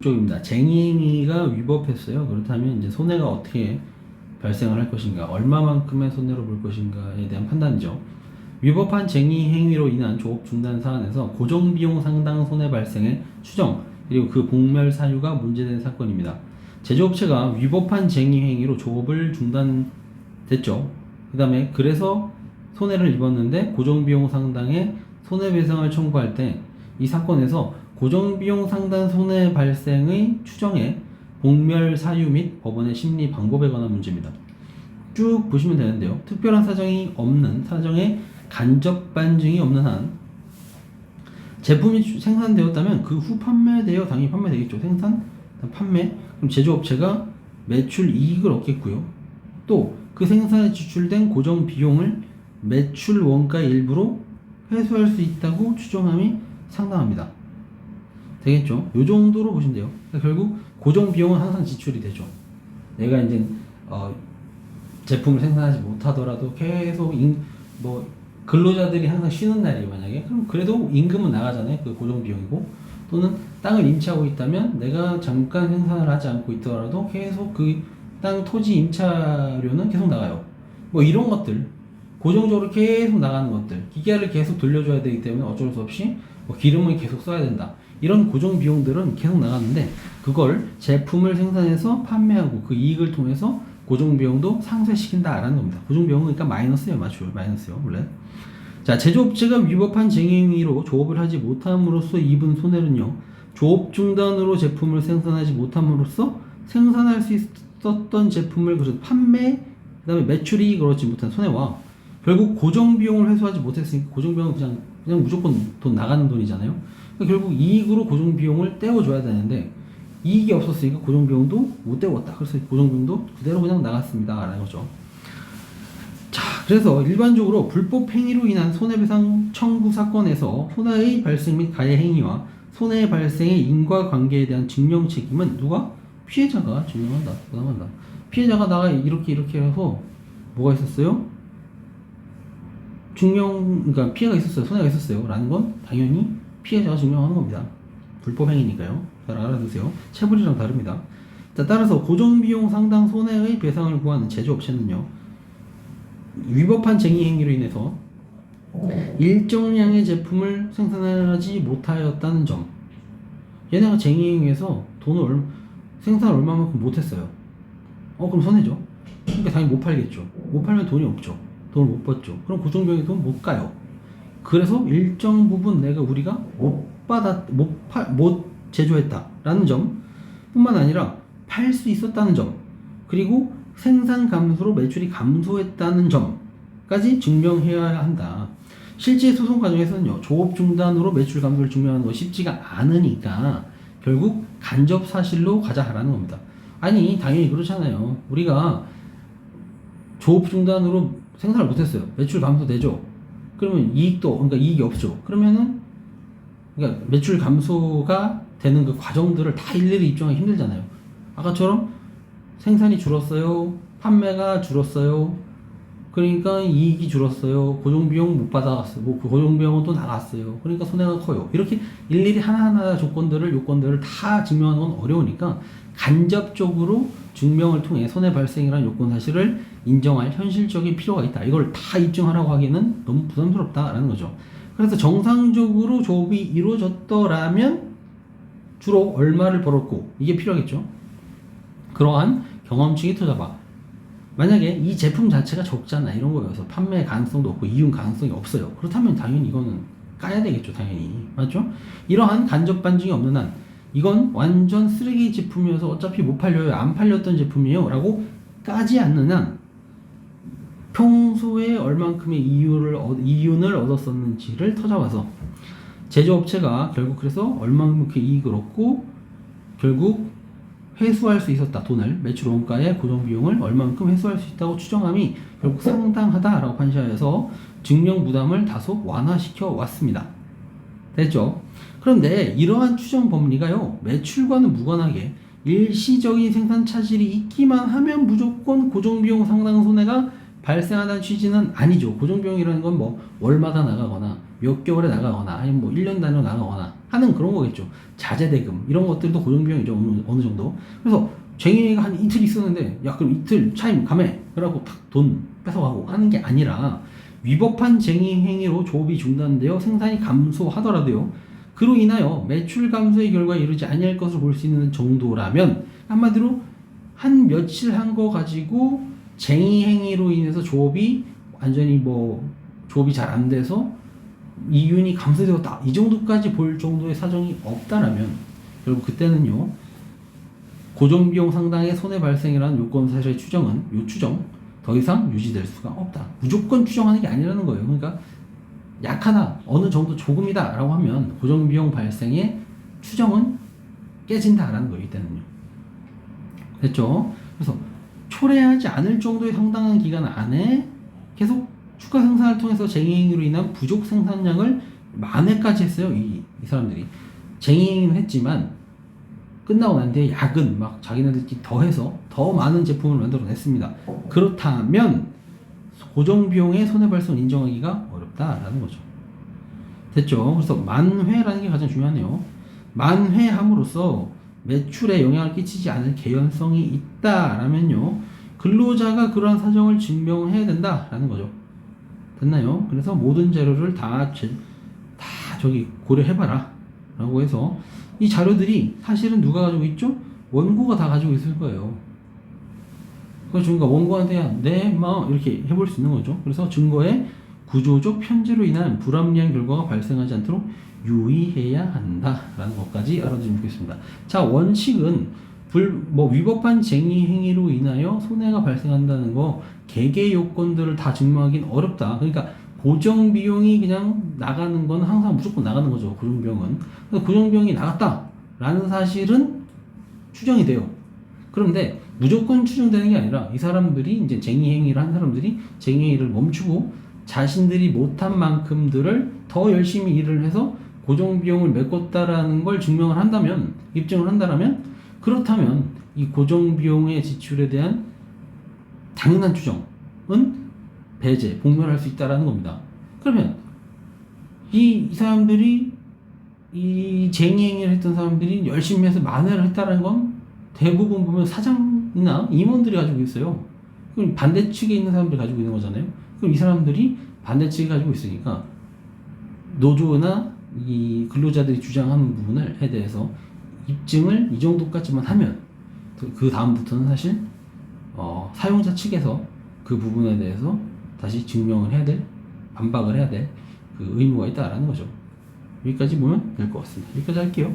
쪽입니다. 쟁의행위가 위법했어요. 그렇다면 이제 손해가 어떻게 발생을 할 것인가, 얼마만큼의 손해로 볼 것인가에 대한 판단이죠. 위법한 쟁의행위로 인한 조업 중단 사안에서 고정비용 상당 손해 발생의 추정, 그리고 그 복멸 사유가 문제된 사건입니다. 제조업체가 위법한 쟁의행위로 조업을 중단됐죠. 그 다음에 그래서 손해를 입었는데 고정비용 상당의 손해배상을 청구할 때 이 사건에서 고정비용 상당 손해 발생의 추정에 복멸 사유 및 법원의 심리 방법에 관한 문제입니다. 쭉 보시면 되는데요. 특별한 사정이 없는, 사정에 간접 반증이 없는 한 제품이 생산되었다면 그 후 판매되어 당연히 판매되겠죠. 생산, 판매. 그럼 제조업체가 매출 이익을 얻겠고요. 또 그 생산에 지출된 고정 비용을 매출 원가의 일부로 회수할 수 있다고 추정함이 상당합니다. 되겠죠? 요 정도로 보시면 돼요. 그러니까 결국 고정 비용은 항상 지출이 되죠. 내가 이제 제품을 생산하지 못하더라도 계속 근로자들이 항상 쉬는 날이 만약에 그럼 그래도 임금은 나가잖아요. 그 고정 비용이고, 또는 땅을 임차하고 있다면 내가 잠깐 생산을 하지 않고 있더라도 계속 그 땅 토지 임차료는 계속 나가요. 뭐 이런 것들 고정적으로 계속 나가는 것들, 기계를 계속 돌려줘야 되기 때문에 어쩔 수 없이 뭐 기름을 계속 써야 된다. 이런 고정 비용들은 계속 나가는데 그걸 제품을 생산해서 판매하고 그 이익을 통해서 고정 비용도 상쇄시킨다라는 겁니다. 고정 비용은 그러니까 마이너스예요, 맞죠? 마이너스요, 원래. 자, 제조업체가 위법한 쟁의행위로 조업을 하지 못함으로써 입은 손해는요, 조업 중단으로 제품을 생산하지 못함으로써 생산할 수 있었던 제품을 그래서 판매, 그다음에 매출이익을 얻지 못한 손해와 결국 고정 비용을 회수하지 못했으니까 고정 비용은 그냥 무조건 돈 나가는 돈이잖아요. 그러니까 결국 이익으로 고정 비용을 떼어줘야 되는데 이익이 없었으니까 고정 비용도 못 떼었다. 그래서 고정 비용도 그대로 그냥 나갔습니다라는 거죠. 자, 그래서 일반적으로 불법 행위로 인한 손해배상 청구 사건에서 손해의 발생 및 가해 행위와 손해 발생의 인과관계에 대한 증명 책임은 누가? 피해자가 증명한다, 부담한다. 피해자가 나가 이렇게 해서 뭐가 있었어요? 그러니까 피해가 있었어요, 손해가 있었어요 라는 건 당연히 피해자가 증명하는 겁니다. 불법 행위니까요. 잘 알아두세요. 체불이랑 다릅니다. 자, 따라서 고정비용 상당 손해의 배상을 구하는 제조업체는요, 위법한 쟁의 행위로 인해서 일정량의 제품을 생산하지 못하였다는 점, 얘네가 쟁의 행위에서 생산을 얼마만큼 못했어요. 그럼 손해죠. 그러니까 당연히 못 팔겠죠. 못 팔면 돈이 없죠. 돈을 못 받죠. 그럼 고정비용이 돈 못 가요. 그래서 일정 부분 우리가 못 제조했다라는 점 뿐만 아니라 팔 수 있었다는 점, 그리고 생산 감소로 매출이 감소했다는 점까지 증명해야 한다. 실제 소송 과정에서는요, 조업 중단으로 매출 감소를 증명하는 건 쉽지가 않으니까 결국 간접 사실로 가자라는 겁니다. 아니, 당연히 그렇잖아요. 우리가 조업 중단으로 생산을 못했어요. 매출 감소되죠. 그러면 그러니까 이익이 없죠. 그러니까 매출 감소가 되는 그 과정들을 다 일일이 입증하기 힘들잖아요. 아까처럼 생산이 줄었어요. 판매가 줄었어요. 그러니까 이익이 줄었어요. 고정비용 못 받아갔어요. 그 고정비용은 또 나갔어요. 그러니까 손해가 커요. 이렇게 일일이 하나하나 요건들을 다 증명하는 건 어려우니까 간접적으로 증명을 통해 손해 발생이라는 요건 사실을 인정할 현실적인 필요가 있다. 이걸 다 입증하라고 하기는 너무 부담스럽다라는 거죠. 그래서 정상적으로 조업이 이루어졌더라면 주로 얼마를 벌었고, 이게 필요하겠죠. 그러한 경험치기 투자바. 만약에 이 제품 자체가 적잖아, 이런 거여서 판매 가능성도 없고 이윤 가능성이 없어요. 그렇다면 당연히 이거는 까야 되겠죠, 당연히. 맞죠? 이러한 간접 반증이 없는 한 이건 완전 쓰레기 제품이어서 어차피 못 팔려요, 안 팔렸던 제품이에요 라고 까지 않는 한 평소에 얼만큼의 이윤을 얻었었는지를 터잡아서 제조업체가 결국 그래서 얼만큼의 이익을 얻고 결국 회수할 수 있었다. 돈을, 매출 원가의 고정비용을 얼만큼 회수할 수 있다고 추정함이 결국 상당하다라고 판시하여서 증명 부담을 다소 완화시켜 왔습니다. 됐죠? 그런데 이러한 추정 법리가요, 매출과는 무관하게 일시적인 생산 차질이 있기만 하면 무조건 고정비용 상당 손해가 발생하다는 취지는 아니죠. 고정비용이라는 건 뭐 월마다 나가거나 몇 개월에 나가거나 아니면 뭐 1년 단위로 나가거나 하는 그런 거겠죠. 자재대금 이런 것들도 고정비용이죠. 어느 정도. 그래서 쟁이가 한 이틀 있었는데 야 그럼 이틀 차임 감해 그러고 탁 돈 뺏어가고 하는 게 아니라 위법한 쟁의 행위로 조업이 중단되어 생산이 감소하더라도요. 그로 인하여 매출 감소의 결과에 이르지 아니할 것을 볼 수 있는 정도라면 한마디로 한 며칠 한 거 가지고 쟁의 행위로 인해서 조업이 완전히 뭐 조업이 잘 안 돼서 이윤이 감소되었다 이 정도까지 볼 정도의 사정이 없다라면 결국 그때는요 고정비용 상당의 손해 발생이라는 요건 사실의 추정은 요 추정 더 이상 유지될 수가 없다. 무조건 추정하는 게 아니라는 거예요. 그러니까 약하다 어느 정도 조금이다 라고 하면 고정비용 발생의 추정은 깨진다라는 거예요. 이때는요. 됐죠? 그래서 초래하지 않을 정도의 상당한 기간 안에 계속 추가 생산을 통해서 쟁의행위로 인한 부족 생산량을 만회까지 했어요. 이 사람들이 쟁의행위는 했지만 끝나고 난 뒤에 야근 막 자기네들끼리 더해서 더 많은 제품을 만들어냈습니다. 그렇다면 고정비용의 손해발생 인정하기가 어렵다라는 거죠. 됐죠? 그래서 만회라는 게 가장 중요하네요. 만회함으로써 매출에 영향을 끼치지 않을 개연성이 있다라면요 근로자가 그러한 사정을 증명해야 된다라는 거죠. 됐나요? 그래서 모든 자료를 다 저기 고려해봐라 라고 해서 이 자료들이 사실은 누가 가지고 있죠? 원고가 다 가지고 있을 거예요. 그래서 그러니까 원고한테 네, 이렇게 해볼 수 있는 거죠. 그래서 증거의 구조적 편제로 인한 불합리한 결과가 발생하지 않도록 유의해야 한다라는 것까지 알아두시면 좋겠습니다. 자, 원칙은 위법한 쟁의 행위로 인하여 손해가 발생한다는 거 개개 요건들을 다 증명하기는 어렵다. 그러니까 고정 비용이 그냥 나가는 건 항상 무조건 나가는 거죠. 고정 비용은. 그래서 고정 비용이 나갔다라는 사실은 추정이 돼요. 그런데 무조건 추정되는 게 아니라 이 사람들이 이제 쟁의 행위를 한 사람들이 쟁의 행위를 멈추고 자신들이 못한 만큼들을 더 열심히 일을 해서 고정 비용을 메꿨다라는 걸 증명을 한다면, 입증을 한다라면, 그렇다면 이 고정 비용의 지출에 대한 당연한 추정은 배제, 봉면할 수 있다라는 겁니다. 그러면 이 사람들이 이 쟁의 행위를 했던 사람들이 열심히 해서 만회를 했다는 건 대부분 보면 사장이나 임원들이 가지고 있어요. 그럼 반대측에 있는 사람들이 가지고 있는 거잖아요. 그럼 이 사람들이 반대측이 가지고 있으니까 노조나 이 근로자들이 주장하는 부분에 대해서 입증을 이 정도까지만 하면 그 다음부터는 사실 사용자 측에서 그 부분에 대해서 다시 증명을 해야 될, 반박을 해야 될 그 의무가 있다라는 거죠. 여기까지 보면 될 것 같습니다. 여기까지 할게요.